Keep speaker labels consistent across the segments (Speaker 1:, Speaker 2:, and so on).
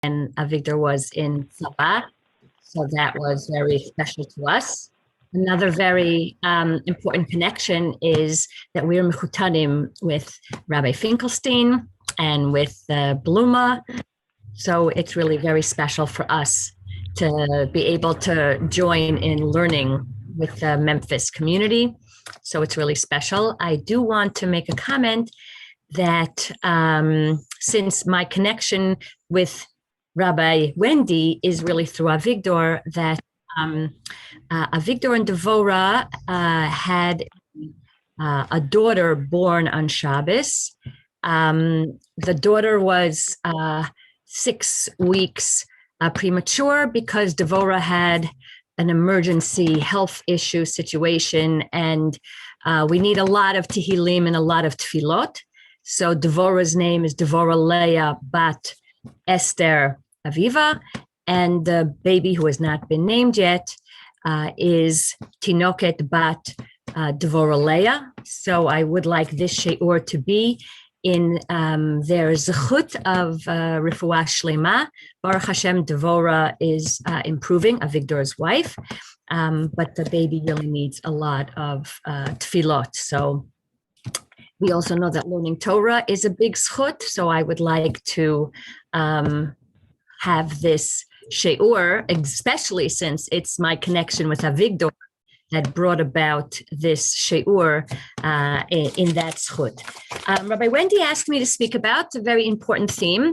Speaker 1: and Avigdor was in Tzava. So that was very special to us. Another very important connection is that we're mechutanim with Rabbi Finkelstein and with Bluma. So it's really very special for us to be able to join in learning with the Memphis community. So it's really special. I do want to make a comment that since my connection with Rabbi Wendy is really through Avigdor, that Avigdor and Devora had a daughter born on Shabbos. The daughter was 6 weeks premature because Devora had an emergency health issue situation, and we need a lot of Tehillim and a lot of Tefillot. So Devora's name is Devora Leah Bat Esther Aviva, and the baby who has not been named yet is Tinoket Bat Devora Leah. So I would like this She'ur to be in their zechut of Refuah Shlema. Baruch Hashem, Devora is improving, Avigdor's wife, but the baby really needs a lot of tefillot. So we also know that learning Torah is a big zechut, so I would like to have this she'ur, especially since it's my connection with Avigdor that brought about this she'ur in that zechut. Rabbi Wendy asked me to speak about a very important theme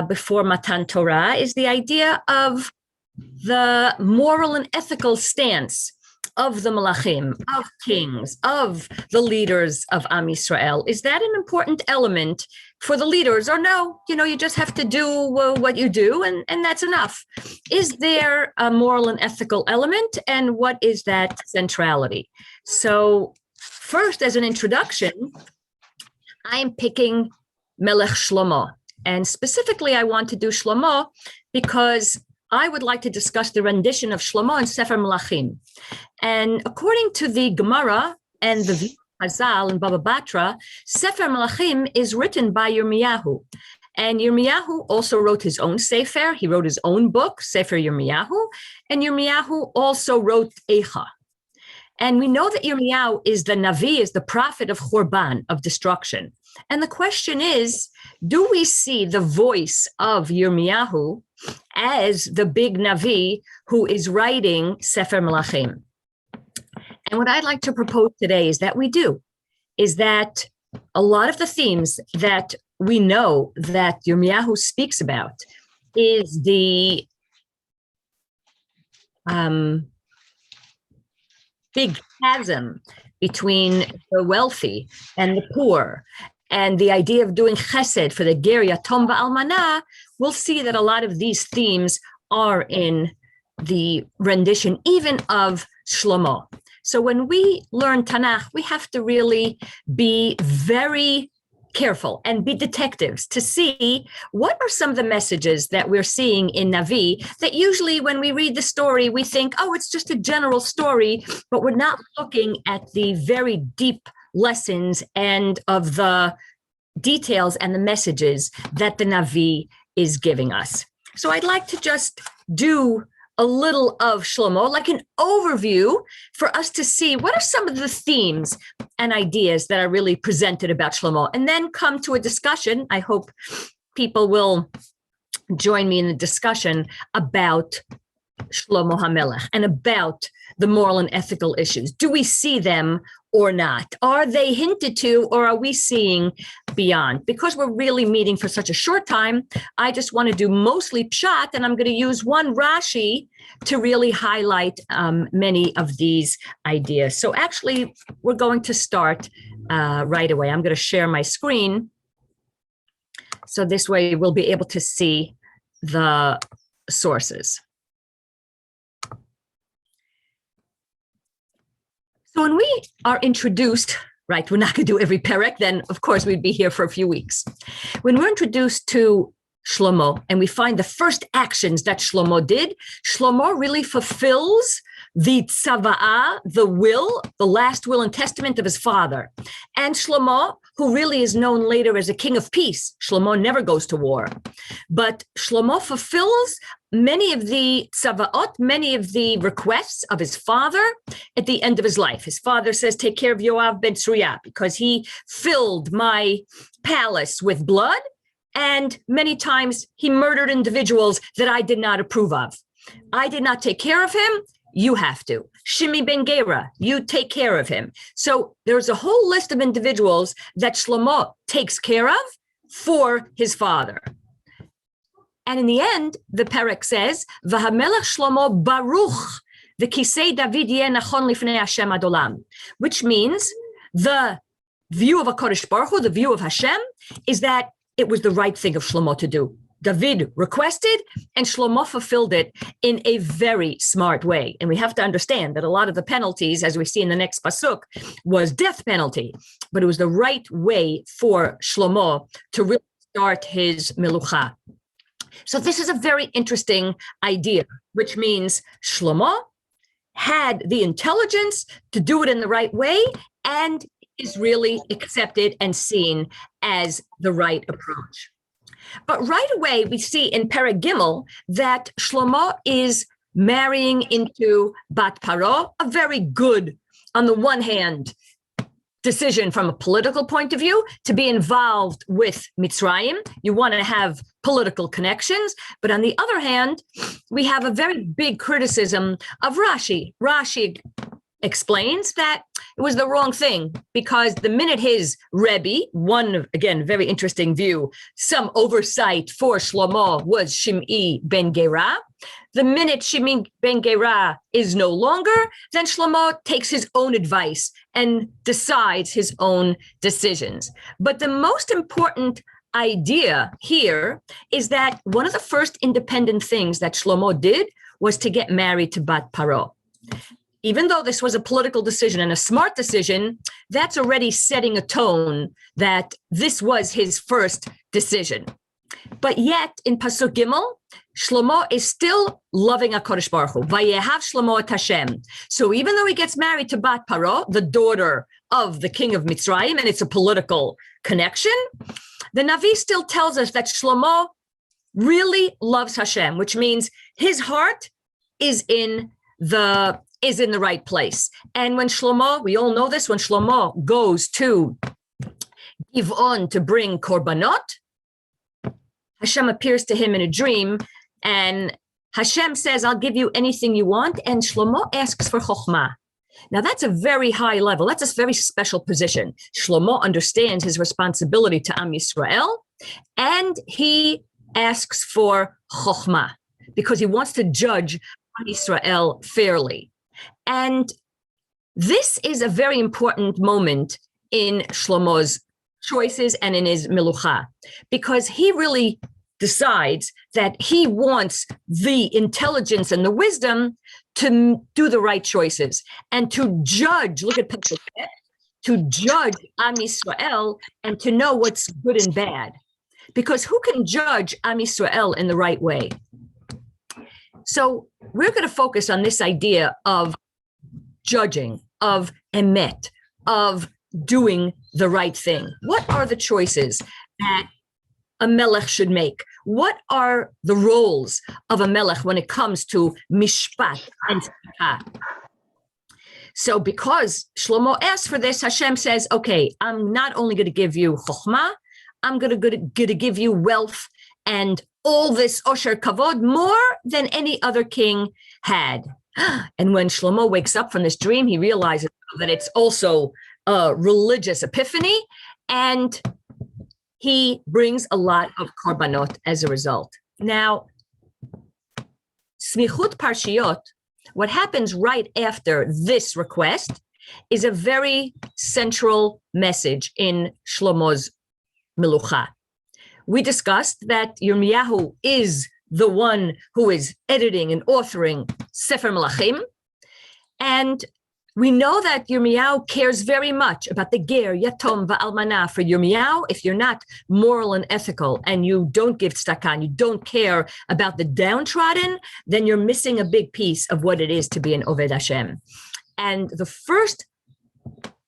Speaker 1: before Matan Torah, is the idea of the moral and ethical stance of the Malachim, of kings, of the leaders of Am Yisrael. Is that an important element for the leaders, or no, you just have to do what you do and that's enough? Is there a moral and ethical element, and what is that centrality? So first, as an introduction, I'm picking Melech Shlomo, and specifically I want to do Shlomo because I would like to discuss the rendition of Shlomo in Sefer Melachim. And according to the Gemara and the Chazal and Baba Batra, Sefer Melachim is written by Yirmiyahu. And Yirmiyahu also wrote his own Sefer. He wrote his own book, Sefer Yirmiyahu. And Yirmiyahu also wrote Eicha. And we know that Yirmiyahu is the Navi, is the prophet of Churban, of destruction. And the question is, do we see the voice of Yirmiyahu as the big Navi who is writing Sefer Melachim? And what I'd like to propose today is that we do, is that a lot of the themes that we know that Yirmiyahu speaks about is the big chasm between the wealthy and the poor, and the idea of doing chesed for the ger, yatom va'almana. We'll see that a lot of these themes are in the rendition even of Shlomo. So when we learn Tanakh, we have to really be very careful and be detectives to see what are some of the messages that we're seeing in Navi that usually when we read the story, we think, oh, it's just a general story, but we're not looking at the very deep lessons and of the details and the messages that the Navi is giving us. So I'd like to just do a little of Shlomo, like an overview for us to see what are some of the themes and ideas that are really presented about Shlomo, and then come to a discussion. I hope people will join me in the discussion about Shlomo HaMelech and about the moral and ethical issues. Do we see them or not? Are they hinted to, or are we seeing beyond? Because we're really meeting for such a short time, I just want to do mostly Pshat, and I'm going to use one Rashi to really highlight many of these ideas. So actually, we're going to start right away. I'm going to share my screen. So this way we'll be able to see the sources. So when we are introduced, right, we're not going to do every perek, then of course we'd be here for a few weeks. When we're introduced to Shlomo and we find the first actions that Shlomo did, Shlomo really fulfills the tzava'ah, the will, the last will and testament of his father. And Shlomo, who really is known later as a king of peace. Shlomo never goes to war. But Shlomo fulfills many of the tzavaot, many of the requests of his father at the end of his life. His father says, take care of Yoav ben Tzruya because he filled my palace with blood, and many times he murdered individuals that I did not approve of. I did not take care of him. You have to. Shimi ben Gera, you take care of him. So there's a whole list of individuals that Shlomo takes care of for his father. And in the end, the Perek says, V'hamelech Shlomo Baruch, v'kisei David yeh nachon lifnei Hashem ad olam, which means the view of HaKadosh Baruch Hu, the view of Hashem, is that it was the right thing of Shlomo to do. David requested, and Shlomo fulfilled it in a very smart way. And we have to understand that a lot of the penalties, as we see in the next pasuk, was death penalty. But it was the right way for Shlomo to really start his melucha. So this is a very interesting idea, which means Shlomo had the intelligence to do it in the right way and is really accepted and seen as the right approach. But right away, we see in Perek Gimel that Shlomo is marrying into Bat Paro, a very good, on the one hand, decision from a political point of view, to be involved with Mitzrayim. You want to have political connections. But on the other hand, we have a very big criticism of Rashi. Rashi explains that it was the wrong thing because the minute his Rebbe, one, again, very interesting view, some oversight for Shlomo was Shim'i ben Gera. The minute Shim'i ben Gera is no longer, then Shlomo takes his own advice and decides his own decisions. But the most important idea here is that one of the first independent things that Shlomo did was to get married to Bat Paro. Even though this was a political decision and a smart decision, that's already setting a tone that this was his first decision. But yet, in Pasuk Gimel, Shlomo is still loving HaKadosh Baruch Hu. Vayehav Shlomo et Hashem. So even though he gets married to Bat Paro, the daughter of the king of Mitzrayim, and it's a political connection, the Navi still tells us that Shlomo really loves Hashem, which means his heart is in the right place. And when Shlomo, we all know this, when Shlomo goes to Giv'on to bring korbanot, Hashem appears to him in a dream, and Hashem says, I'll give you anything you want, and Shlomo asks for chokhmah. Now that's a very high level, that's a very special position. Shlomo understands his responsibility to Am Yisrael, and he asks for chokhmah, because he wants to judge Am Yisrael fairly. And this is a very important moment in Shlomo's choices and in his melucha, because he really decides that he wants the intelligence and the wisdom to do the right choices and to judge, look at Pasuk, to judge Am Yisrael and to know what's good and bad. Because who can judge Am Yisrael in the right way? So we're going to focus on this idea of judging, of emet, of doing the right thing. What are the choices that a melech should make? What are the roles of a melech when it comes to mishpat and tzedakah? So because Shlomo asked for this, Hashem says, okay, I'm not only going to give you chokhmah, I'm going to give you wealth and all this osher kavod, more than any other king had. And when Shlomo wakes up from this dream, he realizes that it's also a religious epiphany, and he brings a lot of korbanot as a result. Now, smichut parshiyot, what happens right after this request, is a very central message in Shlomo's melucha. We discussed that Yirmiyahu is the one who is editing and authoring Sefer Melachim. And we know that Yirmiyahu cares very much about the ger, yatom, va'almana. For Yirmiyahu, if you're not moral and ethical and you don't give tzedakah, and you don't care about the downtrodden, then you're missing a big piece of what it is to be an Oved Hashem. And the first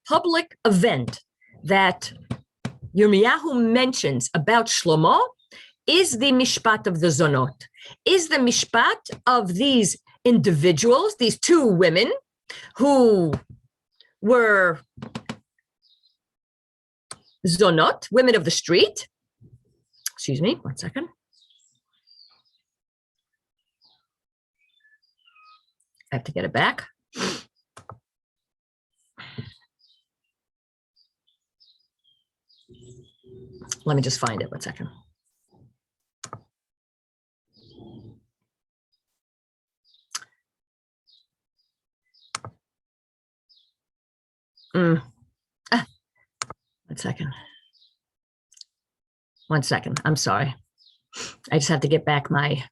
Speaker 1: public event that Yirmiyahu mentions about Shlomo is the mishpat of the zonot, is the mishpat of these individuals, these two women who were zonot, women of the street. Excuse me, 1 second. I have to get it back. Let me just find it 1 second. One second. 1 second. I'm sorry. I just have to get back my.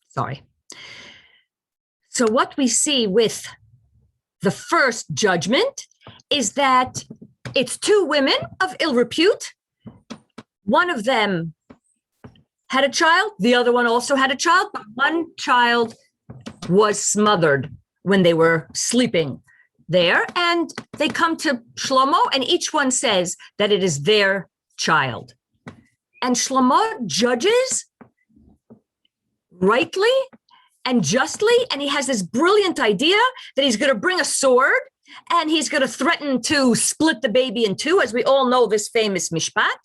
Speaker 1: Sorry. So what we see with the first judgment is that it's two women of ill repute. One of them had a child. The other one also had a child, but one child was smothered when they were sleeping there. And they come to Shlomo, and each one says that it is their child. And Shlomo judges rightly and justly, and he has this brilliant idea that he's going to bring a sword and he's going to threaten to split the baby in two, as we all know this famous mishpat.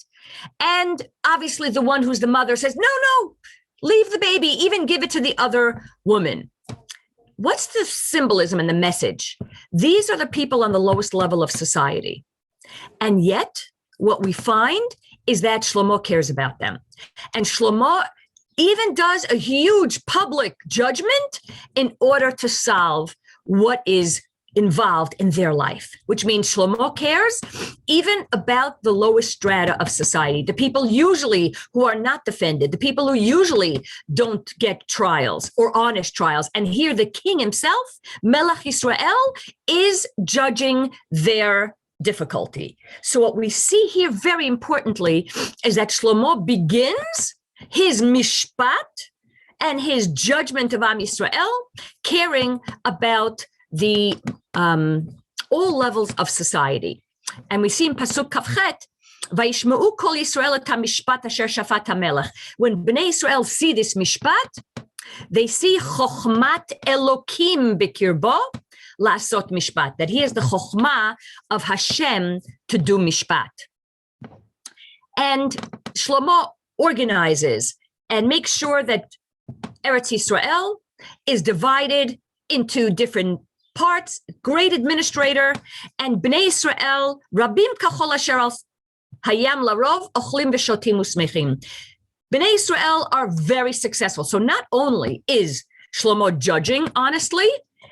Speaker 1: And obviously the one who's the mother says, no, leave the baby, even give it to the other woman. What's the symbolism and the message? These are the people on the lowest level of society. And yet what we find is that Shlomo cares about them. And Shlomo even does a huge public judgment in order to solve what is involved in their life, which means Shlomo cares even about the lowest strata of society, the people usually who are not defended, the people who usually don't get trials or honest trials. And here the king himself, Melech Yisrael, is judging their difficulty. So what we see here very importantly is that Shlomo begins his mishpat and his judgment of Am Yisrael, caring about the all levels of society. And we see in Pasuk Kafchet, Vayishma'u kol Yisrael et hamishpat asher shafat hamelech. When Bnei Yisrael see this mishpat, they see chokhmat Elokim b'kirbo lasot mishpat, that he is the chokhmah of Hashem to do mishpat. And Shlomo organizes and makes sure that Eretz Yisrael is divided into different parts, great administrator, and Bnei Yisrael, Rabim kachol asher al hayam larov, ochlim v'shotim usmechim. Bnei Yisrael are very successful. So not only is Shlomo judging honestly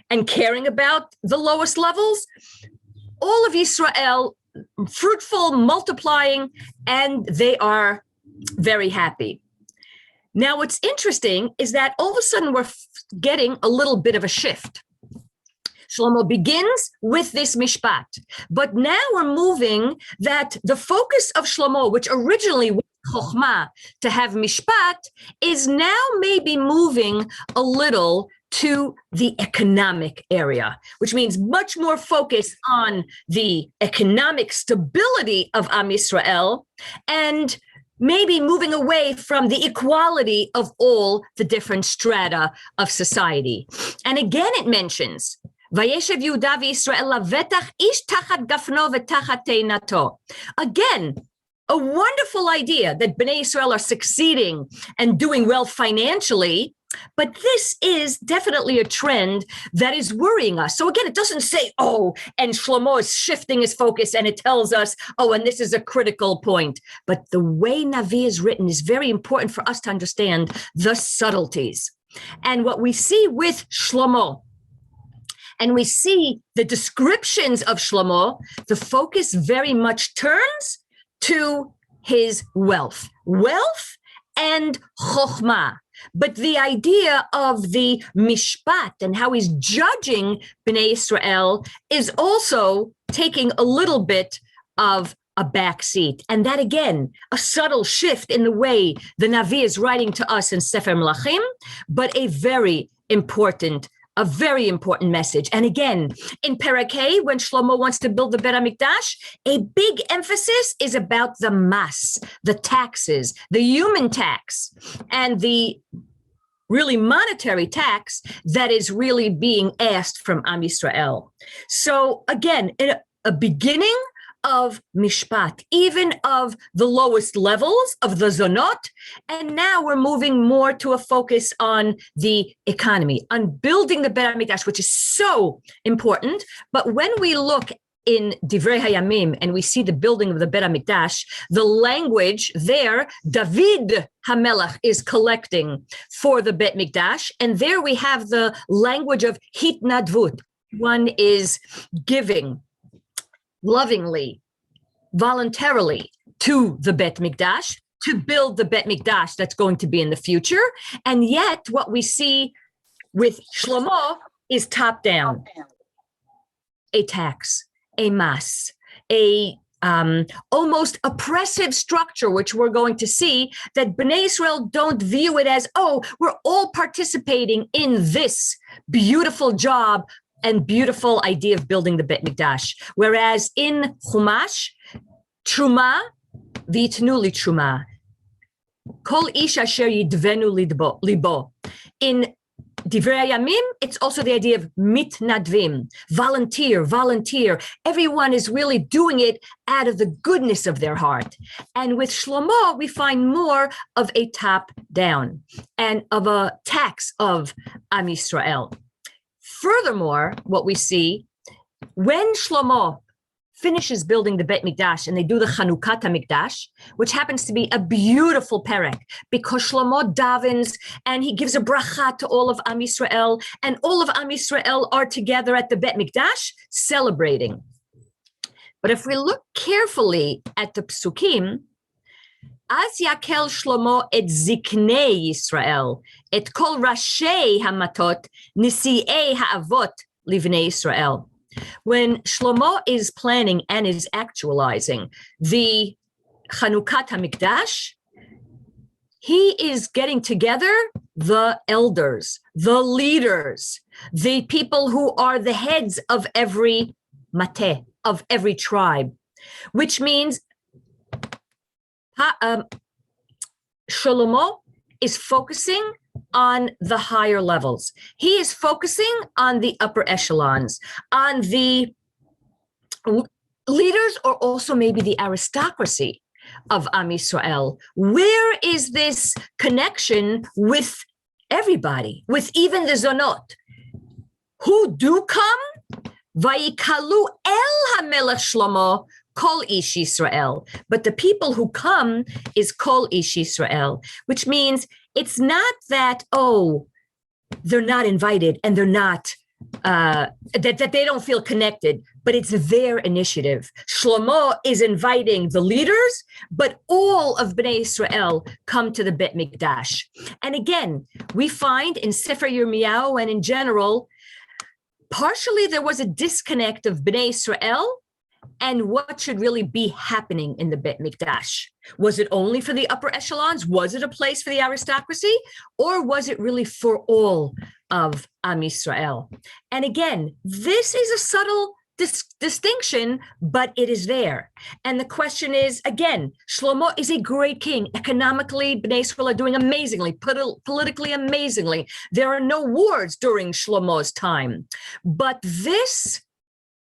Speaker 1: and caring about the lowest levels, all of Yisrael fruitful, multiplying, and they are very happy. Now, what's interesting is that all of a sudden we're getting a little bit of a shift. Shlomo begins with this mishpat, but now we're moving that the focus of Shlomo, which originally was chokhmah to have mishpat, is now maybe moving a little to the economic area, which means much more focus on the economic stability of Am Yisrael and maybe moving away from the equality of all the different strata of society. And again, it mentions, Vayeshev Yehuda v'Yisrael lavetach ish tachat gafno v'tachat teinato. Again, a wonderful idea that Bnei Yisrael are succeeding and doing well financially, but this is definitely a trend that is worrying us. So again, it doesn't say, oh, and Shlomo is shifting his focus and it tells us, oh, and this is a critical point. But the way Navi is written is very important for us to understand the subtleties. And what we see with Shlomo, and we see the descriptions of Shlomo, the focus very much turns to his wealth and chokhmah. But the idea of the mishpat and how he's judging Bnei Israel is also taking a little bit of a back seat. And that, again, a subtle shift in the way the Navi is writing to us in Sefer Melachim, but a very important message. And again, in Perek Hey, when Shlomo wants to build the Bet HaMikdash, a big emphasis is about the mas, the taxes, the human tax, and the really monetary tax that is really being asked from Am Yisrael. So again, a beginning of mishpat, even of the lowest levels of the zonot. And now we're moving more to a focus on the economy, on building the Bet HaMikdash, which is so important. But when we look in Divrei Hayamim and we see the building of the Bet HaMikdash, the language there, David HaMelech is collecting for the Bet Mikdash. And there we have the language of hitnadvut. One is giving lovingly, voluntarily to the Bet Mikdash, to build the Bet Mikdash that's going to be in the future. And yet what we see with Shlomo is top down. A tax, a mas, a almost oppressive structure, which we're going to see that Bnei Israel don't view it as, oh, we're all participating in this beautiful job and beautiful idea of building the Bet Mikdash. Whereas in Chumash, Truma, v'yitnu li Truma, kol ish asher yidvenu libo. In Divrei Hayamim, it's also the idea of mitnadvim, volunteer. Everyone is really doing it out of the goodness of their heart. And with Shlomo, we find more of a top down and of a tax of Am Yisrael. Furthermore, what we see, when Shlomo finishes building the Bet Mikdash and they do the Chanukat HaMikdash, which happens to be a beautiful perek, because Shlomo davens and he gives a bracha to all of Am Yisrael, and all of Am Yisrael are together at the Bet Mikdash celebrating. But if we look carefully at the psukim, Az yakel Shlomo et ziknei Yisrael, et kol rashei hamatot, nisi'ei ha'avot livnei Yisrael. When Shlomo is planning and is actualizing the Chanukat HaMikdash, he is getting together the elders, the leaders, the people who are the heads of every mateh, of every tribe, which means Shlomo is focusing on the higher levels. He is focusing on the upper echelons, on the leaders, or also maybe the aristocracy of Am Yisrael. Where is this connection with everybody, with even the zonot, who do come? Vayikalu el hamelech Shlomo Kol Ish Yisrael. But the people who come is Kol Ish Yisrael, which means it's not that, oh, they're not invited and they're not, that they don't feel connected, but it's their initiative. Shlomo is inviting the leaders, but all of Bnei Israel come to the Bet Mikdash. And again, we find in Sefer Yirmiyahu and in general, partially there was a disconnect of Bnei Israel and what should really be happening in the Bet Mikdash. Was it only for the upper echelons? Was it a place for the aristocracy? Or was it really for all of Am Yisrael? And again, this is a subtle distinction, but it is there. And the question is, again, Shlomo is a great king. Economically, Bnei Israel are doing amazingly, politically amazingly. There are no wars during Shlomo's time. But this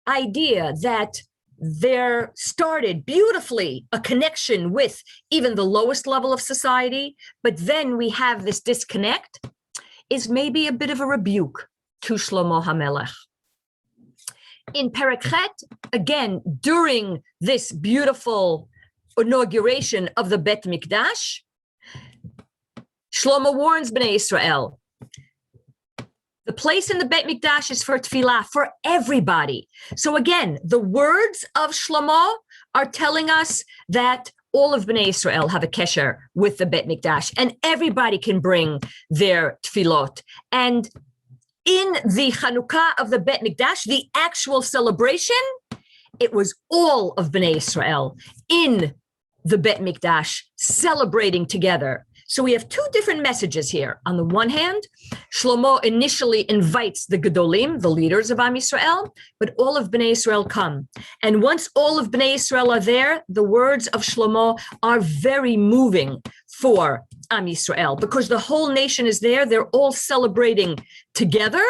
Speaker 1: idea that there started beautifully a connection with even the lowest level of society, but then we have this disconnect, is maybe a bit of a rebuke to Shlomo HaMelech. In Perek Chet, again, during this beautiful inauguration of the Bet Mikdash, Shlomo warns Bnei Israel, the place in the Bet Mikdash is for tefillah, for everybody. So again, the words of Shlomo are telling us that all of Bnei Israel have a kesher with the Bet Mikdash, and everybody can bring their tefillot. And in the Chanukah of the Bet Mikdash, the actual celebration it was all of Bnei Israel in the Bet Mikdash celebrating together. So we have two different messages here. On the one hand, Shlomo initially invites the Gedolim, the leaders of Am Yisrael, but all of Bnei Israel come. And once all of Bnei Israel are there, the words of Shlomo are very moving for Am Yisrael because the whole nation is there. They're all celebrating together.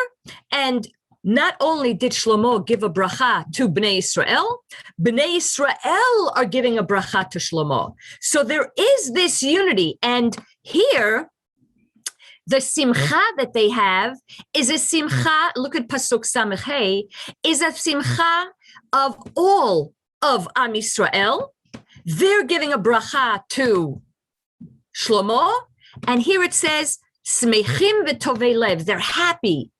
Speaker 1: And not only did Shlomo give a bracha to Bnei Israel are giving a bracha to Shlomo. So there is this unity. And here, the simcha that they have is a simcha, look at Pasuk Samech Hey, is a simcha of all of Am Yisrael. They're giving a bracha to Shlomo. And here it says, Smechim v'tovei lev, they're happy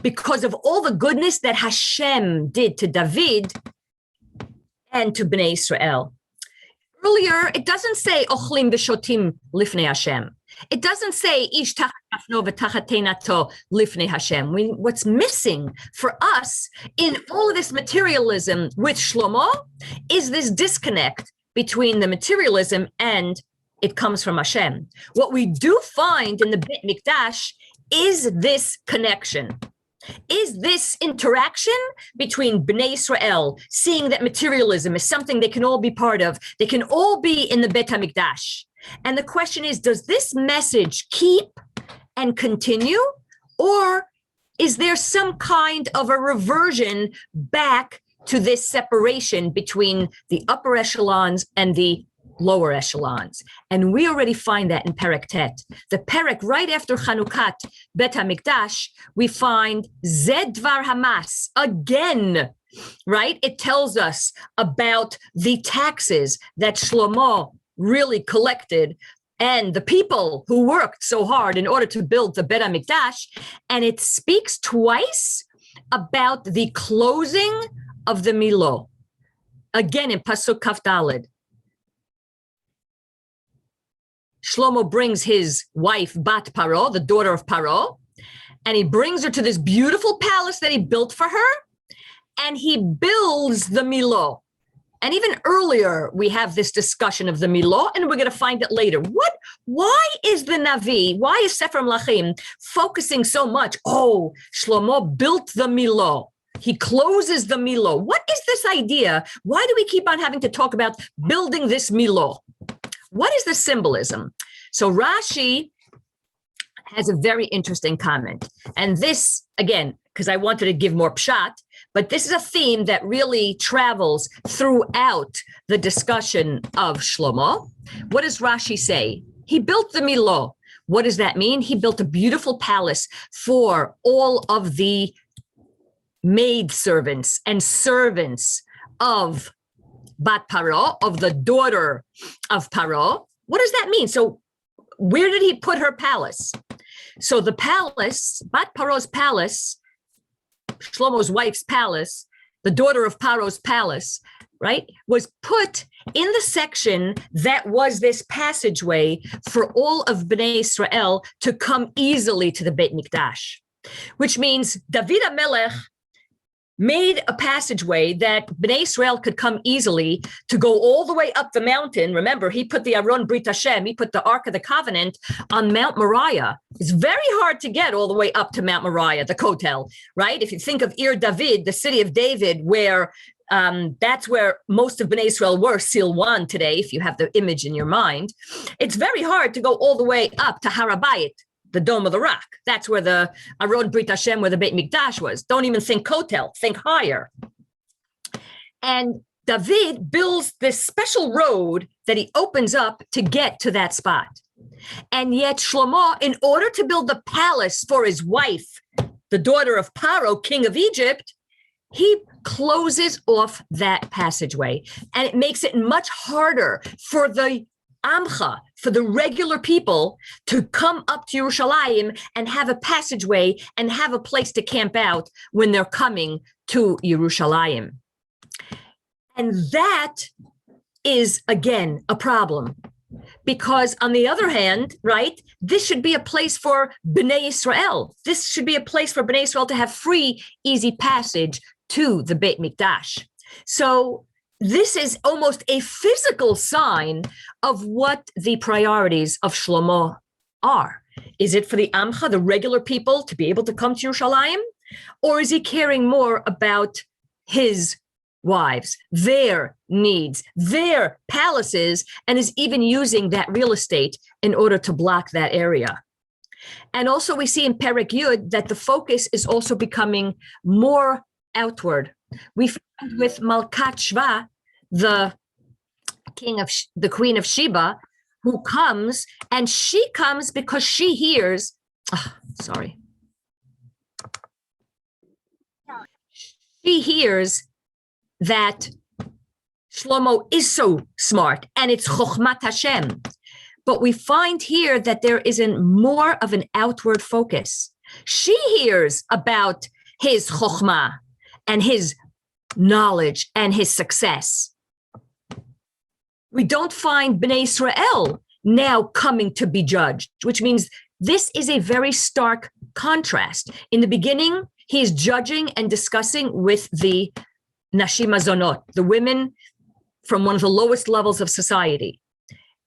Speaker 1: because of all the goodness that Hashem did to David and to Bnei Israel. Earlier, it doesn't say ochlim v'shotim lifnei Hashem. It doesn't say ish tachat kafno v'tachat teinato lifnei Hashem. What's missing for us in all of this materialism with Shlomo is this disconnect between the materialism and it comes from Hashem. What we do find in the Bet Mikdash is this connection. Is this interaction between Bnei Israel, seeing that materialism is something they can all be part of, they can all be in the Bet HaMikdash. And the question is, does this message keep and continue? Or is there some kind of a reversion back to this separation between the upper echelons and the lower echelons? And we already find that in Perek Tet. The Perek right after Chanukat Bet HaMikdash, we find Zed Dvar Hamas again, right? It tells us about the taxes that Shlomo really collected and the people who worked so hard in order to build the Bet HaMikdash. And it speaks twice about the closing of the Milo. Again in Pasuk Kaf Daled. Shlomo brings his wife, Bat Paro, the daughter of Paro, and he brings her to this beautiful palace that he built for her, and he builds the Milo. And even earlier, we have this discussion of the Milo, and we're going to find it later. Why is the Navi, why is Sefer Melachim focusing so much? Oh, Shlomo built the Milo. He closes the Milo. What is this idea? Why do we keep on having to talk about building this Milo? What is the symbolism? So Rashi has a very interesting comment. And this, again, because I wanted to give more pshat, but this is a theme that really travels throughout the discussion of Shlomo. What does Rashi say? He built the Milo. What does that mean? He built a beautiful palace for all of the maidservants and servants of Bat Paro, of the daughter of Paro. What does that mean? So where did he put her palace? So the palace, Bat Paro's palace, Shlomo's wife's palace, the daughter of Paro's palace, right, was put in the section that was this passageway for all of Bnei Israel to come easily to the Beit Mikdash, which means David HaMelech made a passageway that Bnei Israel could come easily to go all the way up the mountain. Remember, he put the Aron Brit Hashem, he put the Ark of the Covenant on Mount Moriah. It's very hard to get all the way up to Mount Moriah, the Kotel, right? If you think of Ir David, the city of David, where that's where most of Bnei Israel were, Silwan today, if you have the image in your mind, it's very hard to go all the way up to Harabayit, the Dome of the Rock. That's where the Aron Brit Hashem, where the Beit Mikdash was. Don't even think Kotel, think higher. And David builds this special road that he opens up to get to that spot. And yet Shlomo, in order to build the palace for his wife, the daughter of Paro, king of Egypt, he closes off that passageway. And it makes it much harder for the Amcha, for the regular people to come up to Yerushalayim and have a passageway and have a place to camp out when they're coming to Yerushalayim. And that is, again, a problem. Because on the other hand, right, this should be a place for Bnei Israel. This should be a place for Bnei Israel to have free, easy passage to the Beit Mikdash. So this is almost a physical sign of what the priorities of Shlomo are. Is it for the Amcha, the regular people, to be able to come to Yerushalayim? Or is he caring more about his wives, their needs, their palaces, and is even using that real estate in order to block that area? And also we see in Perek Yud that the focus is also becoming more outward. We find with Malkat Shva, the queen of Sheba, who comes, and she comes because she hears, she hears that Shlomo is so smart and it's Chochmat Hashem. But we find here that there isn't more of an outward focus. She hears about his Chochmah and his knowledge and his success. We don't find Bnei Israel now coming to be judged, which means this is a very stark contrast. In the beginning, he is judging and discussing with the Nashim Azonot, the women from one of the lowest levels of society.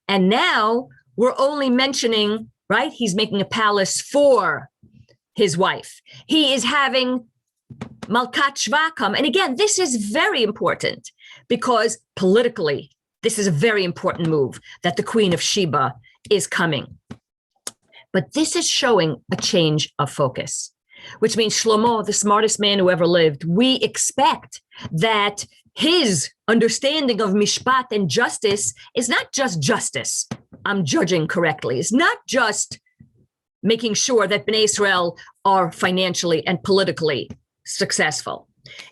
Speaker 1: And now we're only mentioning, right? He's making a palace for his wife. He is having Malkat Shva come. And again, this is very important because politically, this is a very important move that the Queen of Sheba is coming. But this is showing a change of focus, which means Shlomo, the smartest man who ever lived, we expect that his understanding of mishpat and justice is not just justice. I'm judging correctly. It's not just making sure that Bnei Israel are financially and politically successful.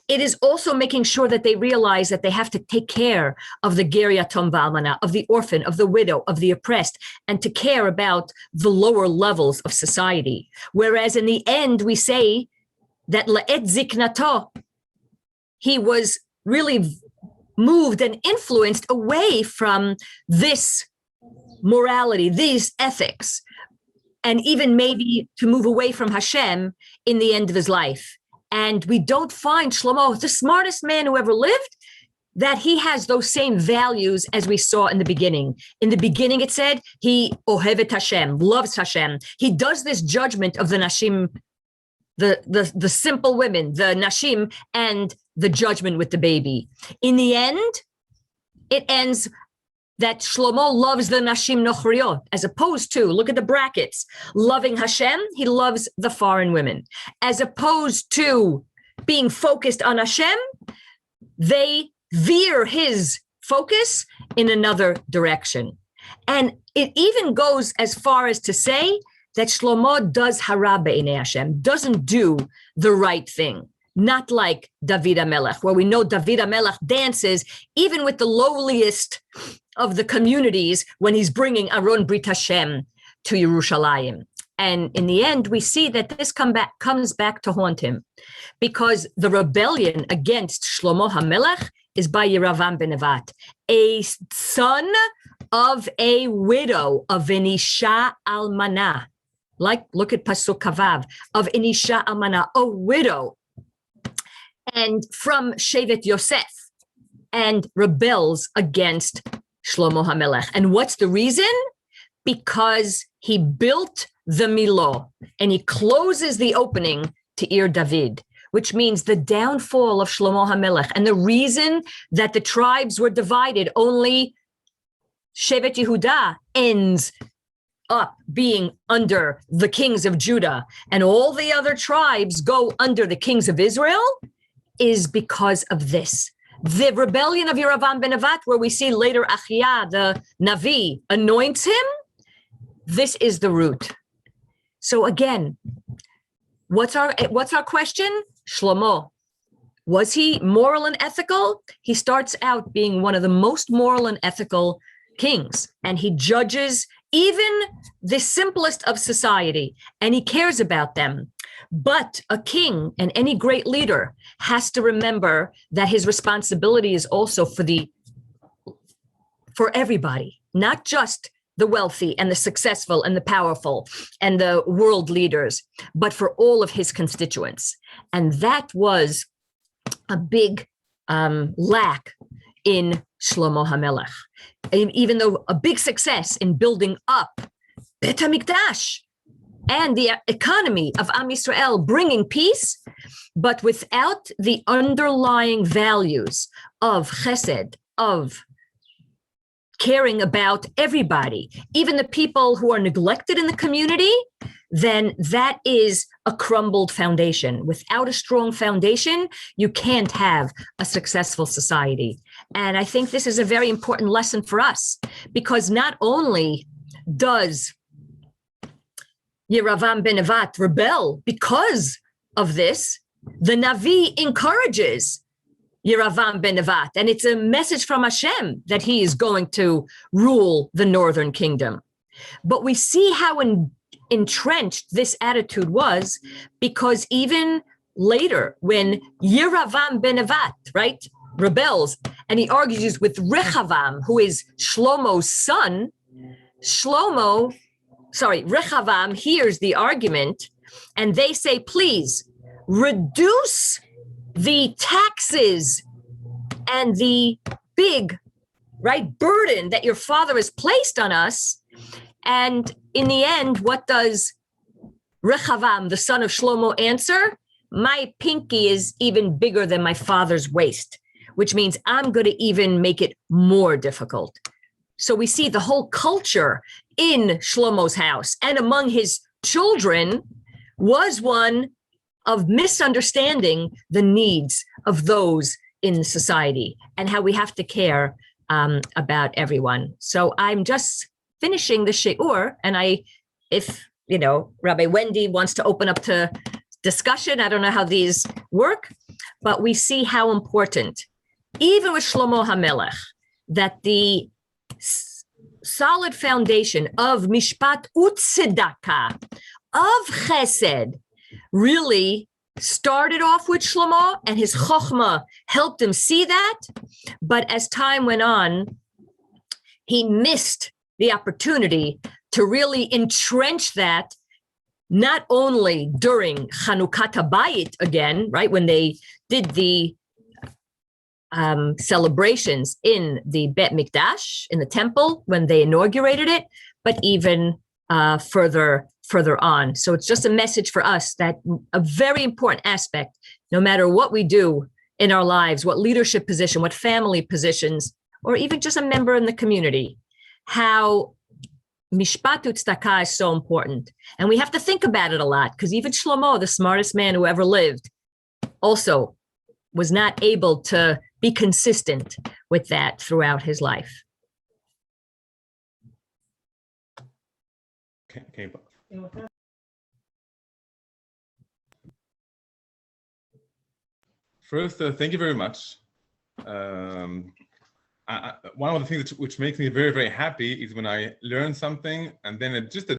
Speaker 1: It is also making sure that they realize that they have to take care of the ger yatom v'almana, of the orphan, of the widow, of the oppressed, and to care about the lower levels of society. Whereas in the end, we say that la'et ziknato, he was really moved and influenced away from this morality, these ethics, and even maybe to move away from Hashem in the end of his life. And we don't find Shlomo, the smartest man who ever lived, that he has those same values as we saw in the beginning. In the beginning, it said, he ohevet Hashem, loves Hashem. He does this judgment of the Nashim, the simple women, the Nashim, and the judgment with the baby. In the end, it ends that Shlomo loves the Nashim Nochriot, as opposed to, look at the brackets, loving Hashem, he loves the foreign women. As opposed to being focused on Hashem, they veer his focus in another direction. And it even goes as far as to say that Shlomo does hara be'inei Hashem, doesn't do the right thing. Not like David HaMelech, where we know David HaMelech dances even with the lowliest of the communities when he's bringing Aron Brit Hashem to Yerushalayim. And in the end, we see that this comes back to haunt him, because the rebellion against Shlomo HaMelech is by Yeravam ben Nevat, a son of a widow, of an Isha Almana. Like, look at Pasuk Kavav, of an Isha Almana, a widow, and from Shevet Yosef, and rebels against Shlomo HaMelech. And what's the reason? Because he built the Milo, and he closes the opening to Ir David, which means the downfall of Shlomo HaMelech. And the reason that the tribes were divided, only Shevet Yehuda ends up being under the kings of Judah, and all the other tribes go under the kings of Israel, is because of this. The rebellion of Yeravam ben Nevat, where we see later Achia, the Navi, anoints him, this is the root. So again, what's our question? Shlomo, was he moral and ethical? He starts out being one of the most moral and ethical kings, and he judges even the simplest of society, and he cares about them. But a king and any great leader has to remember that his responsibility is also for everybody, not just the wealthy and the successful and the powerful and the world leaders, but for all of his constituents. And that was a big lack in Shlomo HaMelech. Even though a big success in building up Bet HaMikdash and the economy of Am Yisrael, bringing peace, but without the underlying values of chesed, of caring about everybody, even the people who are neglected in the community, then that is a crumbled foundation. Without a strong foundation, you can't have a successful society. And I think this is a very important lesson for us, because not only does Yeravam ben Nevat rebel because of this, the Navi encourages Yeravam ben Nevat, and it's a message from Hashem that he is going to rule the northern kingdom. But we see how entrenched this attitude was, because even later, when Yeravam ben Nevat, right, rebels, and he argues with Rechavam, who is Shlomo's son, Rechavam hears the argument, and they say, please reduce the taxes and the big, right, burden that your father has placed on us. And in the end, what does Rechavam, the son of Shlomo, answer? My pinky is even bigger than my father's waist, which means I'm going to even make it more difficult. So we see the whole culture in Shlomo's house and among his children was one of misunderstanding the needs of those in society and how we have to care about everyone. So I'm just finishing the shiur, and if Rabbi Wendy wants to open up to discussion, I don't know how these work, but we see how important, even with Shlomo HaMelech, that the solid foundation of mishpat u'tzedakah, of chesed, really started off with Shlomo, and his chokhmah helped him see that. But as time went on, he missed the opportunity to really entrench that, not only during Chanukat HaBayit again, right, when they did the celebrations in the Bet Mikdash, in the temple, when they inaugurated it, but even further on. So it's just a message for us that a very important aspect, no matter what we do in our lives, what leadership position, what family positions, or even just a member in the community, how mishpat u'tzedakah is so important. And we have to think about it a lot, because even Shlomo, the smartest man who ever lived, also was not able to be consistent with that throughout his life.
Speaker 2: Okay. First, thank you very much. One of the things which makes me very, very happy is when I learn something and then it just